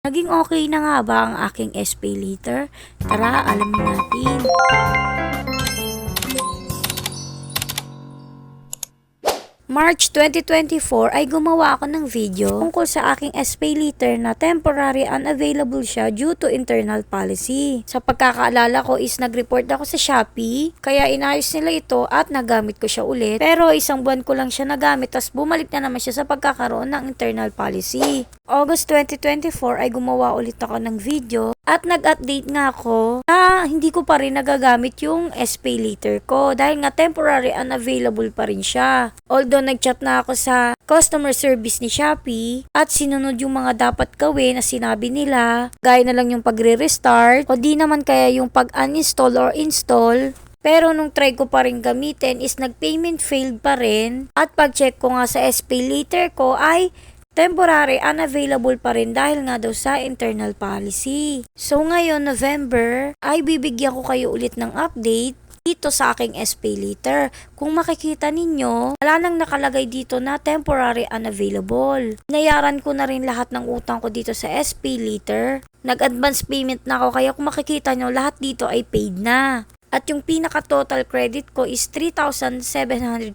Naging okay na nga ba ang aking SP later? Tara, alamin natin. March 2024 ay gumawa ako ng video tungkol sa aking SP letter na temporary unavailable siya due to internal policy. Sa pagkakaalala ko is nag-report ako sa Shopee, kaya inayos nila ito at nagamit ko siya ulit. Pero isang buwan ko lang siya nagamit, tas bumalik na naman siya sa pagkakaroon ng internal policy. August 2024 ay gumawa ulit ako ng video at nag-update nga ako na hindi ko pa rin nagagamit yung SP letter ko dahil nga temporary unavailable pa rin siya. Although nag-chat na ako sa customer service ni Shopee at sinunod yung mga dapat gawin na sinabi nila, gaya na lang yung pagre-restart o di naman kaya yung pag-uninstall or install. Pero nung try ko pa rin gamitin is nag-payment failed pa rin at pag-check ko nga sa SP letter ko ay temporary unavailable pa rin dahil nga daw sa internal policy. So ngayon November ay bibigyan ko kayo ulit ng update dito sa aking SP letter. Kung makikita ninyo, wala nang nakalagay dito na temporary unavailable. Nayaran ko na rin lahat ng utang ko dito sa SP letter. Nag-advance payment na ako kaya kung makikita nyo lahat dito ay paid na. At yung pinaka-total credit ko is 3,750.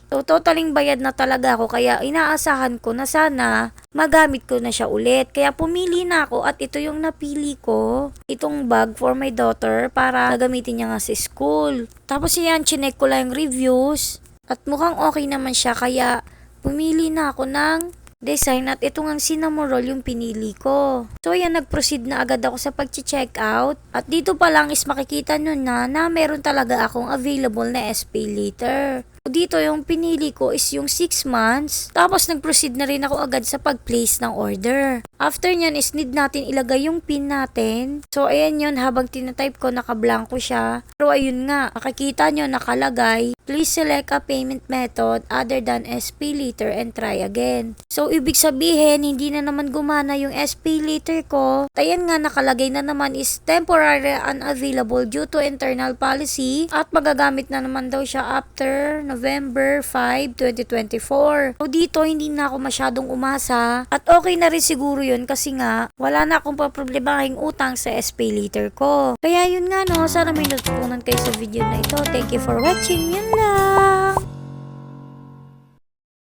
So, totaling bayad na talaga ako kaya inaasahan ko na sana magamit ko na siya ulit. Kaya pumili na ako at ito yung napili ko. Itong bag for my daughter para gamitin niya nga sa school. Tapos yan, chinek ko lang yung reviews. At mukhang okay naman siya kaya pumili na ako ng design at ito ngang cinnamon roll yung pinili ko. So ayan, nag-proceed na agad ako sa pag-check out at dito pa lang is makikita nyo na meron talaga akong available na SP later. Dito yung pinili ko is yung 6 months. Tapos nag-proceed na rin ako agad sa pag-place ng order. After nyan is need natin ilagay yung pin natin. So ayan yun, habang tinatype ko nakablanko siya. Pero ayun nga, makikita nyo nakalagay, please select a payment method other than SP later and try again. So ibig sabihin, hindi na naman gumana yung SP later ko. Ayan nga, nakalagay na naman is temporary unavailable due to internal policy at magagamit na naman daw siya after November 5, 2024. So dito hindi na ako masyadong umasa at okay na rin siguro yun kasi nga wala na akong paproblemahing utang sa SP later ko. Kaya yun nga no, sana may natutunan kayo sa video na ito. Thank you for watching. Yun lang.